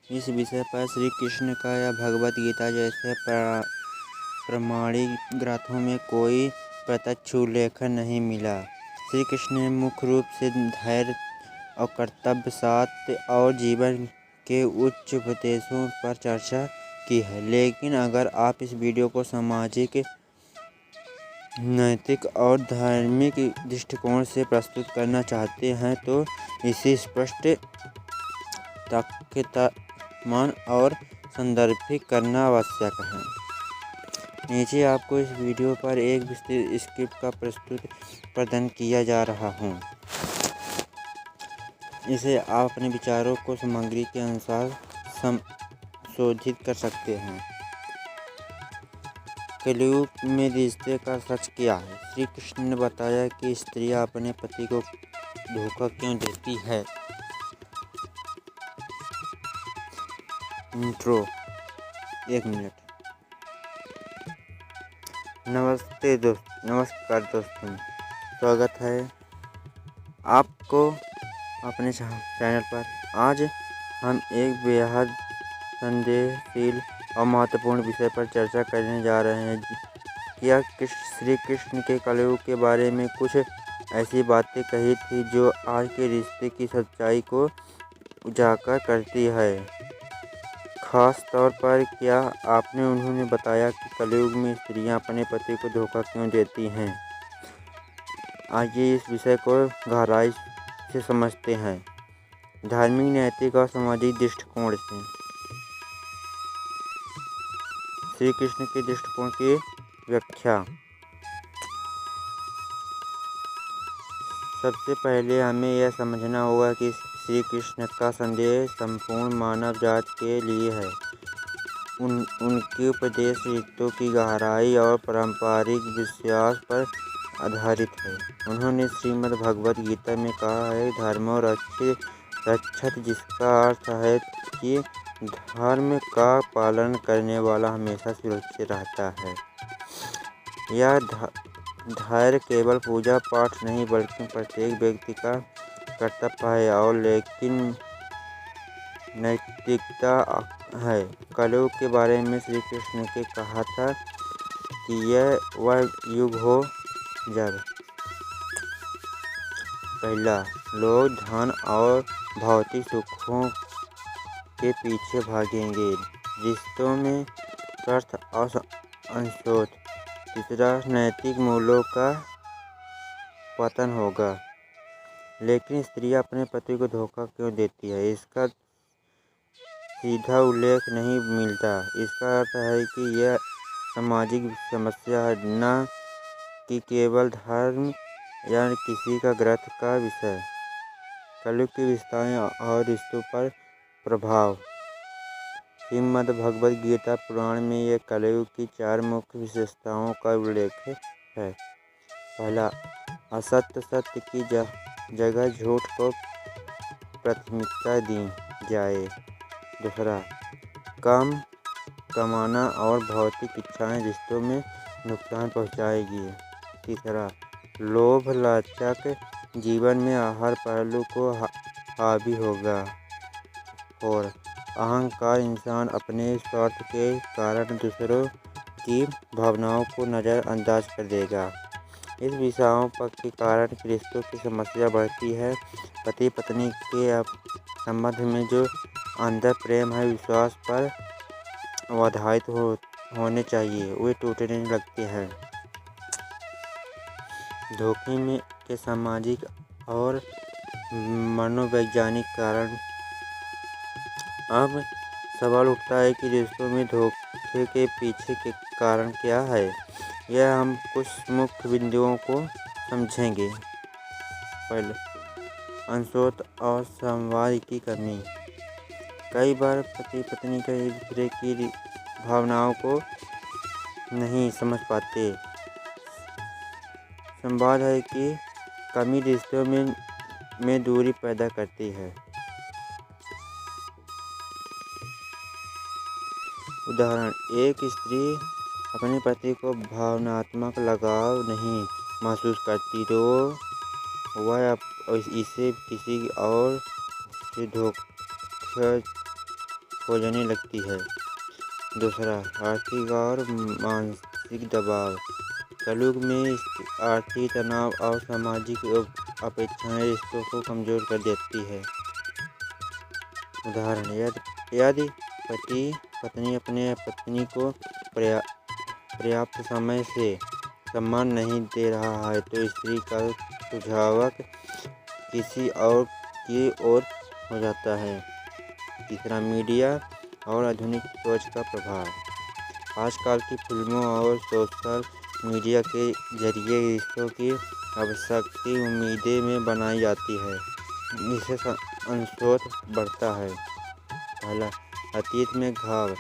इस विषय पर श्री कृष्ण का या भगवद गीता जैसे प्रामाणिक ग्रंथों में कोई प्रत्यक्ष उल्लेख नहीं मिला। श्री कृष्ण ने मुख्य रूप से धैर्य और कर्तव्य, सत्य और जीवन के उच्च उपदेशों पर चर्चा की है। लेकिन अगर आप इस वीडियो को सामाजिक, नैतिक और धार्मिक दृष्टिकोण से प्रस्तुत करना चाहते हैं तो इसे स्पष्ट, तथ्यमान और संदर्भित करना आवश्यक है। नीचे आपको इस वीडियो पर एक विस्तृत स्क्रिप्ट का प्रदान किया जा रहा हूँ। इसे आप अपने विचारों को सामग्री के अनुसार संशोधित कर सकते हैं। कलयुग में रिश्ते का सच क्या है? श्री कृष्ण ने बताया कि स्त्रियां अपने पति को धोखा क्यों देती है। इंट्रो। 1 मिनट। नमस्कार दोस्तों, स्वागत है आपको अपने चैनल पर। आज हम एक बेहद संदेशशील और महत्वपूर्ण विषय पर चर्चा करने जा रहे हैं। क्या श्री कृष्ण के कलयुग के बारे में कुछ ऐसी बातें कही थी जो आज के रिश्ते की सच्चाई को उजागर करती है। खास तौर पर क्या आपने उन्होंने बताया कि कलयुग में स्त्रियां अपने पति को धोखा क्यों देती हैं। आइए इस विषय को गहराई से समझते हैं, धार्मिक, नैतिक और सामाजिक दृष्टिकोण से। श्री कृष्ण के दृष्टिकोण की व्याख्या। सबसे पहले हमें यह समझना होगा कि श्री कृष्ण का संदेश संपूर्ण मानव जाति के लिए है। उनके उपदेश रिश्तों की गहराई और पारंपरिक विश्वास पर आधारित है। उन्होंने श्रीमद् भगवद गीता में कहा है, धर्मो रक्षति, जिसका अर्थ है कि धर्म का पालन करने वाला हमेशा सुरक्षित रहता है। यह धैर्य केवल पूजा पाठ नहीं बल्कि प्रत्येक व्यक्ति का कर्तव्य है और लेकिन नैतिकता है। कलयुग के बारे में श्री कृष्ण ने कहा था कि यह वह युग हो जब पहला, लोग धन और भौतिक सुखों के पीछे भागेंगे। रिश्तों में स्वार्थ और अंशोध। तीसरा, नैतिक मूल्यों का पतन होगा। लेकिन स्त्रियां अपने पति को धोखा क्यों देती है, इसका सीधा उल्लेख नहीं मिलता। इसका अर्थ है कि यह सामाजिक समस्या है, न कि केवल धर्म या किसी का ग्रंथ का विषय। कलयुग की विशेषताएं और रिश्तों पर प्रभाव। श्रीमद् भगवद गीता पुराण में यह कलयुग की 4 मुख्य विशेषताओं का उल्लेख है। पहला, असत्य सत्य की जगह झूठ को प्राथमिकता दी जाए। दूसरा, कम कमाना और भौतिक इच्छाएं रिश्तों में नुकसान पहुंचाएगी। तीसरा, लोभ लालच जीवन में हर पहलू को हावी होगा। और अहंकार, इंसान अपने स्वार्थ के कारण दूसरों की भावनाओं को नज़रअंदाज कर देगा। इस विषयों के कारण रिश्तों की समस्या बढ़ती है। पति पत्नी के संबंध में जो अंदर प्रेम है, विश्वास पर आधारित होने चाहिए, वे टूटने लगते हैं। धोखे में के सामाजिक और मनोवैज्ञानिक कारण। अब सवाल उठता है कि रिश्तों में धोखे के पीछे के कारण क्या है। यह हम कुछ मुख्य बिंदुओं को समझेंगे। पहले, अंशोध और संवाद की कमी। कई बार पति पत्नी का एक दूसरे की भावनाओं को नहीं समझ पाते। संवाद है कि कमी रिश्तों में दूरी पैदा करती है। उदाहरण, एक स्त्री अपने पति को भावनात्मक लगाव नहीं महसूस करती तो वह इसे किसी और से धोखा खोजने लगती है। दूसरा, आर्थिक और मानसिक दबाव। कलयुग में आर्थिक तनाव और सामाजिक अपेक्षाएं रिश्तों को कमजोर कर देती है। उदाहरण, यदि पति पत्नी अपने पत्नी को पर्याप्त समय से सम्मान नहीं दे रहा है तो स्त्री का रुझान किसी और की ओर हो जाता है। तीसरा, मीडिया और आधुनिक सोच का प्रभाव। आजकल की फिल्मों और सोशल मीडिया के जरिए रिश्तों की आवश्यक उम्मीदें में बनाई जाती है, जिससे असंतोष बढ़ता है। पहला, अतीत में घाव।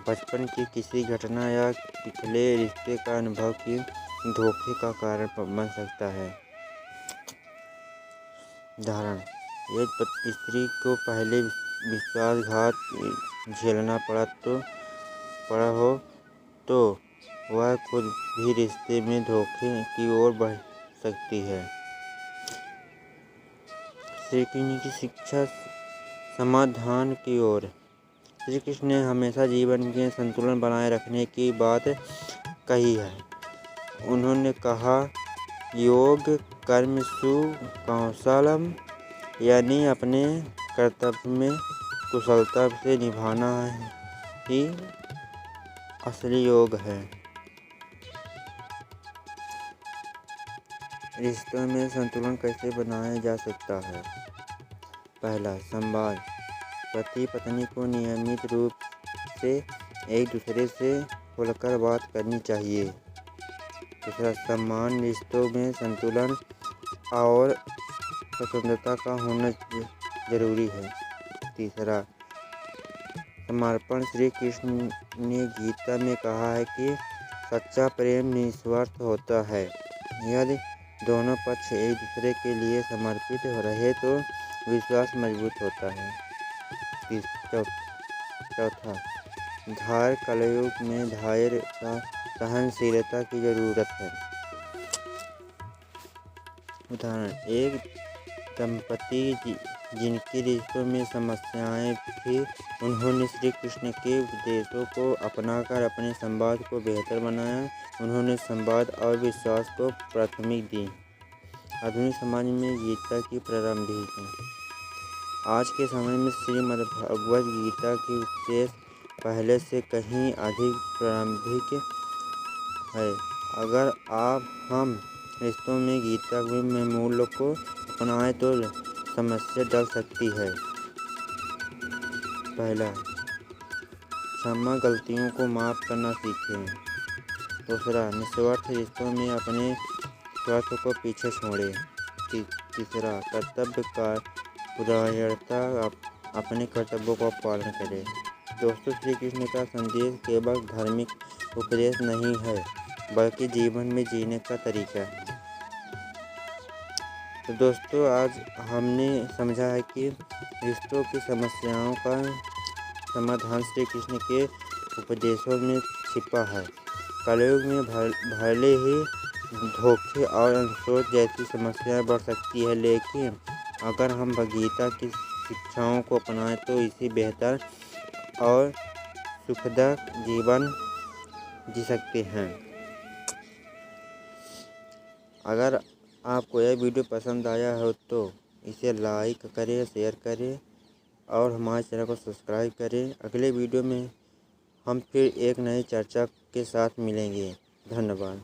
बचपन की किसी घटना या पिछले रिश्ते का अनुभव की धोखे का कारण बन सकता है। उदाहरण, एक स्त्री को पहले विश्वासघात झेलना पड़ा हो तो वह खुद भी रिश्ते में धोखे की ओर बढ़ सकती है। श्री कृष्ण की शिक्षा समाधान की ओर। श्री कृष्ण ने हमेशा जीवन के संतुलन बनाए रखने की बात कही है। उन्होंने कहा, योग कर्मसु कौशलम, यानी अपने कर्तव्य में कुशलता से निभाना ही असली योग है। रिश्तों में संतुलन कैसे बनाया जा सकता है? पहला, संवाद। पति पत्नी को नियमित रूप से एक दूसरे से खुलकर बात करनी चाहिए। दूसरा, सम्मान। रिश्तों में संतुलन और स्वतंत्रता का होना जरूरी है। तीसरा, समर्पण। श्री कृष्ण ने गीता में कहा है कि सच्चा प्रेम निस्वार्थ होता है। यदि दोनों पक्ष एक दूसरे के लिए समर्पित रहे तो विश्वास मजबूत होता है। चौथा, धैर्य। कलयुग में धैर्य सहनशीलता की जरूरत है। उदाहरण, एक दंपति जिनके रिश्तों में समस्याएं थी, उन्होंने श्री कृष्ण के उपदेशों को अपनाकर अपने संवाद को बेहतर बनाया। उन्होंने संवाद और विश्वास को प्राथमिकता दी। आधुनिक समाज में गीता की प्रारंभिक। आज के समय में श्रीमद्भगवद गीता की उपदेश पहले से कहीं अधिक प्रारंभिक है। अगर हम रिश्तों में गीता में मूल्यों को अपनाएं तो समस्या टल सकती है। पहला, क्षमा। गलतियों को माफ करना सीखें। दूसरा, निस्वार्थ रिश्तों में अपने स्वार्थ को पीछे छोड़ें। तीसरा, कर्तव्य का परायणता। अपने कर्तव्यों का पालन करें। दोस्तों, श्री कृष्ण का संदेश केवल धार्मिक उपदेश नहीं है, बल्कि जीवन में जीने का तरीका है। तो दोस्तों, आज हमने समझा है कि रिश्तों की समस्याओं का समाधान श्री कृष्ण के उपदेशों में छिपा है। कलयुग में भले ही धोखे और असंतोष जैसी समस्याएं बढ़ सकती है, लेकिन अगर हम गीता की शिक्षाओं को अपनाएं तो इसे बेहतर और सुखद जीवन जी सकते हैं। अगर आपको यह वीडियो पसंद आया हो तो इसे लाइक करें, शेयर करें और हमारे चैनल को सब्सक्राइब करें। अगले वीडियो में हम फिर एक नई चर्चा के साथ मिलेंगे। धन्यवाद।